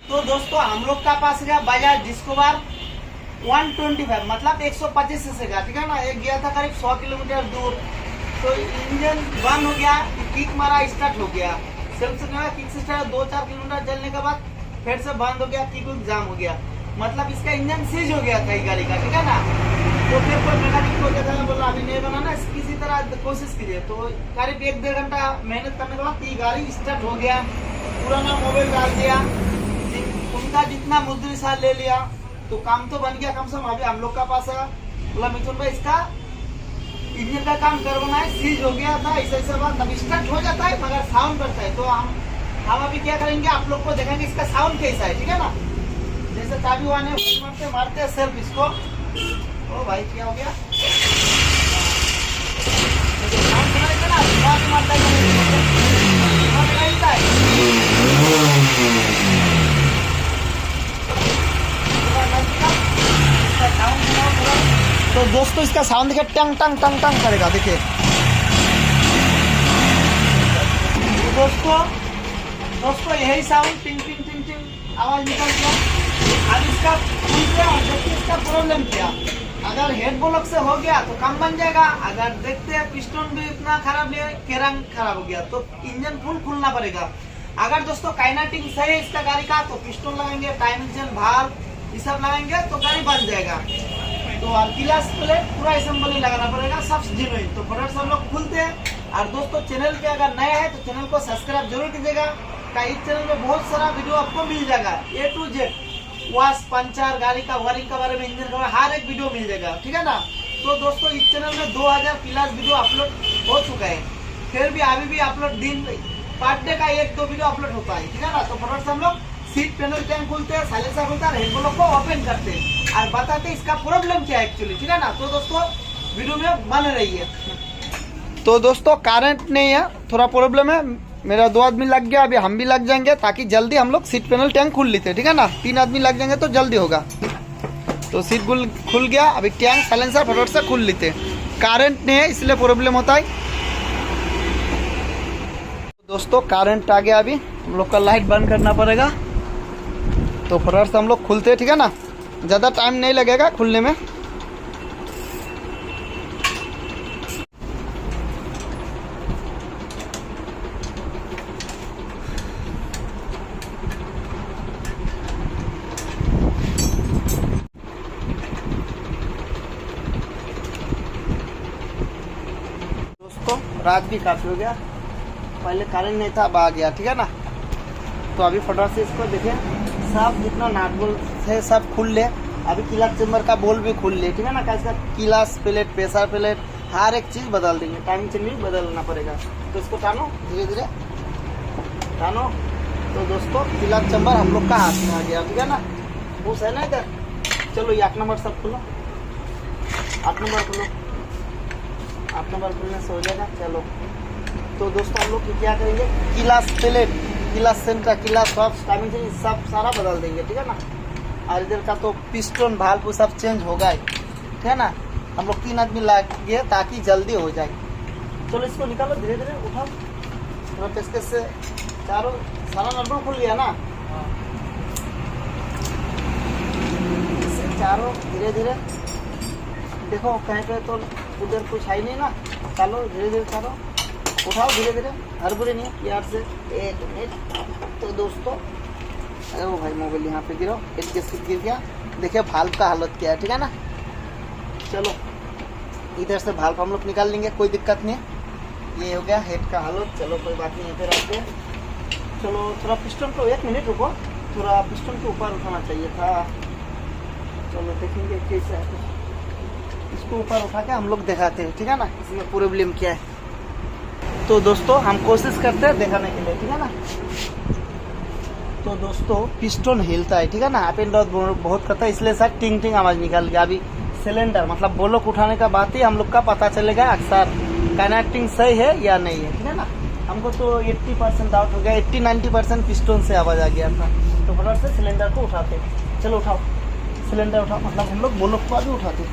तो दोस्तों हम लोग का पास गया बजाज डिस्कवर 125 मतलब 125 सीसी का, ठीक है ना। एक गया था करीब 100 किलोमीटर दूर, तो इंजन बंद हो गया, किक मारा स्टार्ट हो गया, सेल्फ से किक से स्टार्ट 2-4 किलोमीटर चलने के बाद फिर से बंद हो गया, किक जाम हो गया, मतलब इसका इंजन सीज हो गया था ये गाड़ी का, ठीक है ना। तो फिर कोई मैकेनिक को देखा, बोला अभी नहीं बनाना, किसी तरह कोशिश कीजिए। तो करीब 1-1.5 घंटा मेहनत करने के बाद ये गाड़ी स्टार्ट हो गया, पुराना मोबाइल डाल दिया, उनका जितना मजदूरी साल ले लिया, तो काम तो बन गया कम से कम। अभी हम लोग का पास है, बोला मिथुन भाई इसका इंजन का काम करवाना है, सीज हो गया था, ऐसे बात अभी स्टार्ट हो जाता है मगर साउंड करता है। तो हम अभी क्या करेंगे, आप लोग को देखेंगे इसका साउंड कैसा है, ठीक है ना। जैसे चाबी वाने मारते हैं सेल्फ इसको, ओ भाई क्या हो गया, साउंड सुनाई देना, मारता है। तो दोस्तों इसका साउंड देखिए, टंग टंग टंग टंग करेगा, देखिए दोस्तों यही साउंड टिंग टिंग टिंग टिंग आवाज निकल गया। अब इसका देखिए इसका प्रॉब्लम क्या, अगर हेड ब्लॉक से हो गया तो काम बन जाएगा, अगर देखते हैं पिस्टन भी इतना खराब है, केरंग खराब हो गया तो इंजन फुल खुलना पड़ेगा। अगर दोस्तों काइनेटिक सही है इसका गाड़ी का, तो पिस्टन लगाएंगे, टाइम इंजन भार ये सब लगाएंगे तो गाड़ी बन जाएगा। तो क्लास प्लेट पूरा असेंबली लगाना पड़ेगा, सब जेन्युइन। तो फटाफट सब लोग खुलते हैं। और दोस्तों चैनल पे अगर नया है तो चैनल को सब्सक्राइब जरूर कीजिएगा, इस चैनल में बहुत सारा वीडियो आपको मिल जाएगा, A to Z, wash, puncture, गाड़ी का वायरिंग के बारे में, इंजन का हर एक वीडियो मिल जाएगा, ठीक है ना। तो दोस्तों इस चैनल में 2000 प्लस वीडियो अपलोड हो चुका है, फिर भी अभी भी अपलोड दिन पर डे का 1-2 वीडियो अपलोड होता है, ठीक है ना। तो फटाफट से हम लोग सीट पैनल टैंक खोलते हैं, साइलेंसर खोलते हैं, हेड ब्लॉक को ओपन करते हैं और बताते हैं इसका प्रॉब्लम क्या है एक्चुअली, ठीक है ना। तो दोस्तों वीडियो में बने रहिए। तो दोस्तों करंट नहीं है, थोड़ा प्रॉब्लम है, मेरा 2 आदमी लग गया, अभी हम भी लग जाएंगे ताकि जल्दी हम लोग सीट पैनल टैंक खुल लेते, ठीक है ना। 3 आदमी लग जाएंगे तो जल्दी होगा। तो सीट खुल गया, अभी टैंक साइलेंसर फटाफट से खुल लेते। करंट नहीं है इसलिए प्रॉब्लम होता है। दोस्तों करंट आ गया, अभी हम लोग का लाइट बंद करना पड़ेगा। तो फटाफट से हम लोग खुलते हैं, ठीक है ना, ज़्यादा टाइम नहीं लगेगा खुलने में। दोस्तों रात भी काफ़ी हो गया, पहले करंट नहीं था, अब आ गया, ठीक है ना। तो अभी फटाफट से इसको देखें, सब जितना नाट बोल्ट है सब खुल ले। अभी किलास चेम्बर का बोल भी खुल ले, ठीक है ना। कैसा किलास प्लेट, प्रेशर प्लेट, हर एक चीज़ बदल देंगे, टाइम चेन भी बदलना पड़ेगा। तो इसको टानो, धीरे धीरे टानो। तो दोस्तों किलास चेम्बर हम लोग का हाथ में आ गया, ठीक है ना। बूस है ना इधर, चलो ये 8 नंबर सब खुलो, 8 नंबर खुलो, 8 नंबर खुलने से हो जाएगा। चलो तो दोस्तों हम लोग क्या करेंगे, class plate, class centre, class box, timing सब सारा बदल देंगे, ठीक है ना। और इधर का तो पिस्टन भाल्व सब चेंज होगा, ठीक है ना। हम लोग 3 आदमी लगे ताकि जल्दी हो जाए। चलो इसको निकालो, धीरे धीरे उठाओ, थोड़ा पेशकश से, चारों सारा नटबोल्ट खुल गया ना, चारों धीरे धीरे देखो, कहीं पे तो उधर कुछ है नहीं ना। चलो धीरे धीरे चलो, उठाओ धीरे धीरे, हड़बड़ी नहीं है, यार से 1 मिनट। तो दोस्तों अरे वो भाई मोबाइल यहाँ पे गिरो, एक गिर गया, देखिए भाल्व का हालत क्या है, ठीक है ना। चलो इधर से भाल्व हम लोग निकाल लेंगे, कोई दिक्कत नहीं है। ये हो गया हेड का हालत, चलो कोई बात नहीं, यहाँ पे रखते हैं। चलो थोड़ा पिस्टन को 1 मिनट रुको, थोड़ा पिस्टन को ऊपर उठाना चाहिए था। चलो देखेंगे कैसे है, इसको ऊपर उठा के हम लोग दिखाते हैं, ठीक है ना, इसमें प्रॉब्लम क्या है। तो दोस्तों हम कोशिश करते हैं दिखाने के लिए, ठीक है ना। तो दोस्तों पिस्टन हिलता है, ठीक है ना, अप एंड डाउन बहुत करता है, इसलिए सर टिंग टिंग आवाज़ निकल गया। अभी सिलेंडर मतलब बोलोक उठाने का बात ही हम लोग का पता चलेगा अक्सर कनेक्टिंग सही है या नहीं है, ठीक है ना। हमको तो 80% डाउट हो गया, 80-90% पिस्टन से आवाज़ आ गया था। तो फटाफट से सिलेंडर को उठाते, चलो उठाओ सिलेंडर उठाओ, मतलब हम लोग बोलोक को भी उठाते,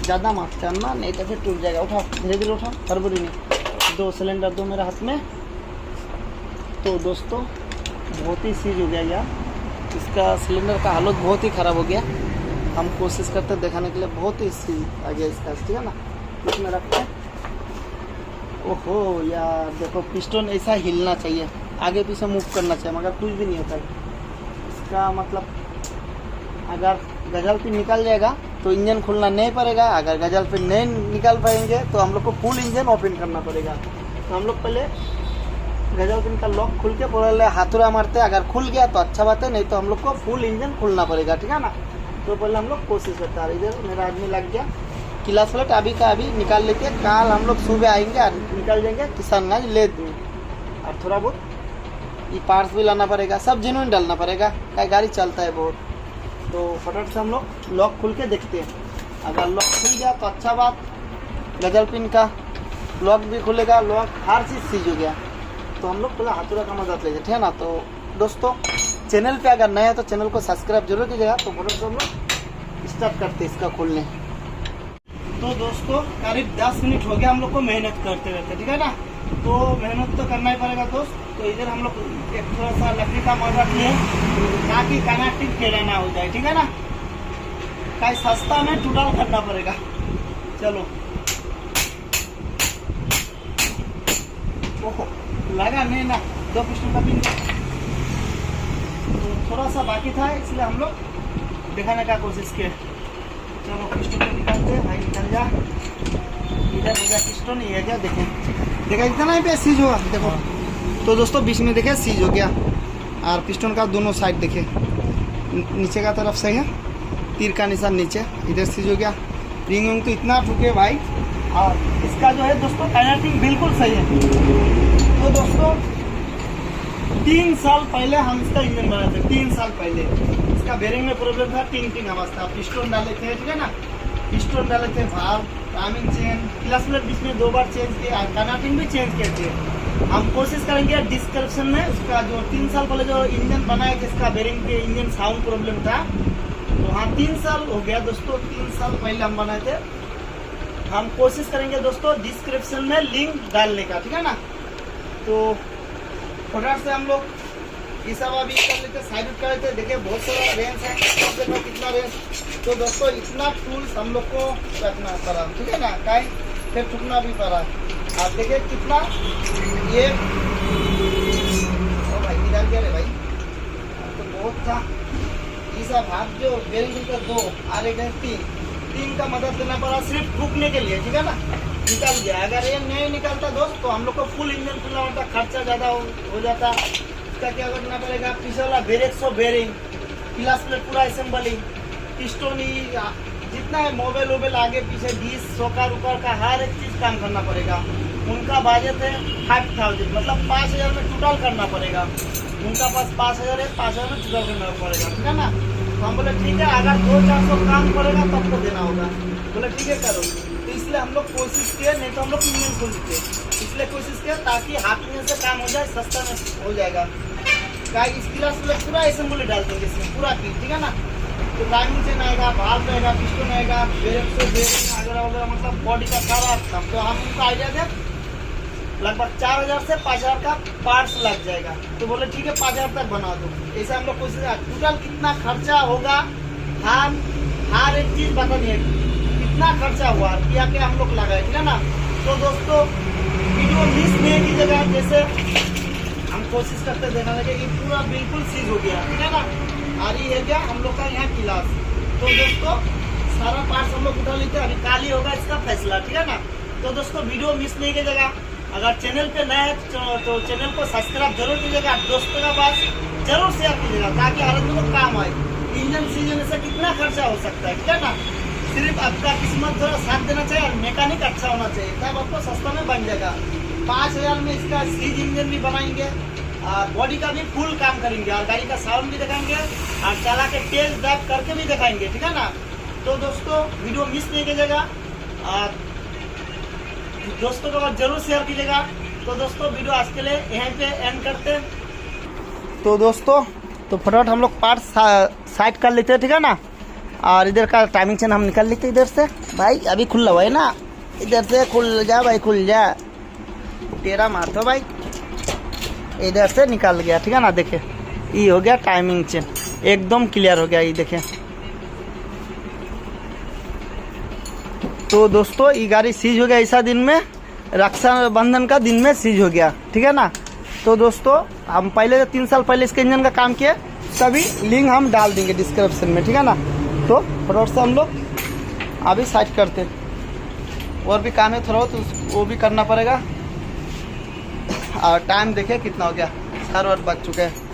ज़्यादा मत करना नहीं तो फिर टूट जाएगा। उठाओ धीरे धीरे उठाओ, हड़बड़ी नहीं। 2 सिलेंडर दो मेरे हाथ में। तो दोस्तों बहुत ही सीज हो गया यार, इसका सिलेंडर का हालत बहुत ही ख़राब हो गया। हम कोशिश करते हैं दिखाने के लिए, बहुत ही सी आ गया इसका, ठीक है ना। इसमें रखते हैं। ओहो यार देखो, पिस्टन ऐसा हिलना चाहिए, आगे पीछे मूव करना चाहिए, मगर कुछ भी नहीं होता है इसका। मतलब अगर गजल पे निकल जाएगा तो इंजन खुलना नहीं पड़ेगा, अगर गजल पे नहीं निकल पाएंगे तो हम लोग को फुल इंजन ओपन करना पड़ेगा। तो हम लोग पहले गजल पिन का लॉक खुल के पहले हाथुरा मारते हैं, अगर खुल गया तो अच्छा बात है, नहीं तो हम लोग को फुल इंजन खुलना पड़ेगा, ठीक है ना। तो पहले हम लोग कोशिश करते हैं। इधर मेरा आदमी लग गया, क्लास प्लेट अभी का अभी निकाल लेते हैं, कल हम लोग सुबह आएंगे और निकल जाएंगे किसानगंज ले देंगे। और थोड़ा बहुत ये पार्ट्स भी लाना पड़ेगा, सब जेन्युइन डालना पड़ेगा, क्या गाड़ी चलता है बहुत। तो फटाफट से हम लोग लॉक खुल के देखते हैं, अगर लॉक खुल गया तो अच्छा बात, गजल पिन का लॉक भी खुलेगा, लॉक हर चीज़ सीज हो गया तो हम लोग पूरा हाथुरा का मदद लेंगे, ठीक है ना। तो दोस्तों चैनल पे अगर नया है तो चैनल को सब्सक्राइब जरूर कीजिएगा। तो फटाफट से हम लोग स्टार्ट करते हैं इसका खोलने। तो दोस्तों करीब 10 मिनट हो गया हम लोग को मेहनत करते रहते, ठीक है ना। तो मेहनत तो करना ही पड़ेगा दोस्त। तो इधर हम लोग एक थोड़ा सा लकड़ी का मदद रखी है ताकि कनेक्टिंग टेढ़ा ना हो जाए, ठीक है ना। कहीं सस्ता में टूटल करना पड़ेगा। चलो, ओहो लगा नहीं ना, 2 पिस्टन का पिन तो थोड़ा सा बाकी था, इसलिए हम लोग दिखाने का कोशिश किए। चलो पिस्टन को निकालते हैं भाई, निकल जा। इधर हो गया पिस्टन, ये क्या देखें, देखा इतना ही पे सीज हुआ देखो। तो दोस्तों बीच में देखे सीज हो गया, और पिस्टन का दोनों साइड देखे, नीचे का तरफ सही है, तीर का निशान नीचे, इधर सीज हो गया। रिंग विंग तो इतना ठुके भाई, और इसका जो है दोस्तों कनेक्टिंग बिल्कुल सही है। तो दोस्तों 3 साल पहले हम इसका इंजन बनाए थे, 3 साल पहले इसका बेरिंग में प्रॉब्लम था, टिंग आवाज था। पिस्टन डाले थे, ठीक है ना, पिस्टन डाले थे, भाव टाइमिंग चेंज, क्लच प्लेट बीच में 2 बार चेंज किया, कनेक्टिंग भी चेंज किए थे। हम कोशिश करेंगे डिस्क्रिप्शन में उसका जो 3 साल पहले जो इंजन बनाया जिसका बेरिंग के इंजन साउंड प्रॉब्लम था, तो हाँ 3 साल हो गया दोस्तों, 3 साल पहले हम बनाए थे। हम कोशिश करेंगे दोस्तों डिस्क्रिप्शन में लिंक डालने का, ठीक है ना। तो फटाफट से हम लोग ये सब अभी कर लेते, साइड कर लेते। देखिए बहुत सारा रेंज है, देखो कितना रेंज। तो दोस्तों इतना टूल्स हम लोग को रखना पड़ा, ठीक है ना, कहीं फिर ठुकना भी पड़ा। आप देखिए कितना ये ओ भाई किधर गया रे भाई, तो बहुत था ये सब हाथ जो बेरिंग का 2 और एक 3 का मदद लेना पड़ा सिर्फ ठुकने के लिए, ठीक है ना। निकल गया, अगर ये नहीं निकलता दोस्त तो हम लोग को फुल इंजन खुला होता, खर्चा ज़्यादा हो जाता। इसका क्या करना पड़ेगा, पीछे वाला ब्रेक्सो बेरिंग, क्लच प्लेट पूरा असेंबलिंग, पिस्टन जितना है, मोबाइल वोबाइल आगे पीछे, डिस सोकर उकर का हर एक चीज़ काम करना पड़ेगा। उनका बजट है 5000, मतलब 5000 में टोटल करना पड़ेगा। उनका पास 5000 है, 5000 में टोटल करना पड़ेगा, ठीक है ना। तो हम बोले ठीक है, अगर 200-400 काम करेगा तब तो देना होगा। बोले ठीक है करो। तो इसलिए हम लोग कोशिश किए, नहीं तो हम लोग इंजन खोल देते, इसलिए कोशिश किया ताकि हाथ इंजन से काम हो जाए, सस्ता में हो जाएगा। गाय इस क्लास में पूरा असेंबली डाल देंगे इसमें पूरा की, ठीक है ना। तो टाइमिंग चेन आएगा, भाव रहेगा, पिस्टन आएगा, बेरिंग वगैरह वगैरह, मतलब बॉडी का सारा काम। तो हम उनको आइडिया दें लगभग 4000 से 5000 का पार्ट्स लग जाएगा। तो बोले ठीक है 5000 तक बना दो। ऐसे हम लोग कोशिश, टोटल कितना खर्चा होगा हम हर एक चीज़ बता दिए, कितना खर्चा हुआ क्या क्या हम लोग लगाए, ठीक है ना। तो दोस्तों वीडियो मिस नहीं कीजिएगा, जैसे हम कोशिश करते देखने लगे कि पूरा बिल्कुल सीज हो गया, ठीक है ना। और ये है क्या हम लोग का यहाँ क्लास। तो दोस्तों सारा पार्ट्स हम लोग उठा लेते हैं, अभी काली होगा इसका फैसला, ठीक है ना। तो दोस्तों वीडियो मिस नहीं कीजिएगा, अगर चैनल पे नया है तो चैनल को सब्सक्राइब जरूर कीजिएगा, दोस्तों का पास जरूर शेयर कीजिएगा ताकि हर आदमी को काम आए। इंजन सीजन से कितना खर्चा हो सकता है, ठीक है ना। सिर्फ आपका किस्मत थोड़ा साथ देना चाहिए और मैकेनिक अच्छा होना चाहिए, तब आपको सस्ता में बन जाएगा। 5000 में इसका सीज इंजन भी बनाएंगे, बॉडी का भी फुल काम करेंगे, और गाड़ी का साउंड भी दिखाएंगे, और चला के टेस्ट ड्राइव करके भी दिखाएंगे, ठीक है ना। तो दोस्तों वीडियो मिस नहीं कीजिएगा, और दोस्तों के बाद जरूर शेयर कीजिएगा। तो दोस्तों वीडियो आज के लिए यहीं पे एंड करते हैं। तो दोस्तों तो फटाफट हम लोग पार्ट साइड कर लेते हैं, ठीक है ना। और इधर का टाइमिंग चेन हम निकाल लेते हैं इधर से भाई, अभी खुला हुआ है ना, इधर से खुल जा भाई, खुल जा, तेरा मार दो भाई, इधर से निकल गया, ठीक है ना। देखिए ये हो गया टाइमिंग चेन। एकदम क्लियर हो गया, ये देखें। तो दोस्तों ये गाड़ी सीज हो गया ऐसा दिन में, रक्षाबंधन का दिन में सीज हो गया, ठीक है ना। तो दोस्तों हम पहले 3 साल पहले इसके इंजन का काम किए, सभी लिंक हम डाल देंगे डिस्क्रिप्शन में, ठीक है ना। तो फटाफट से हम लोग अभी साइड करते, और भी काम है थोड़ा तो वो भी करना पड़ेगा। और टाइम देखिए कितना हो गया, 4 बज चुके हैं।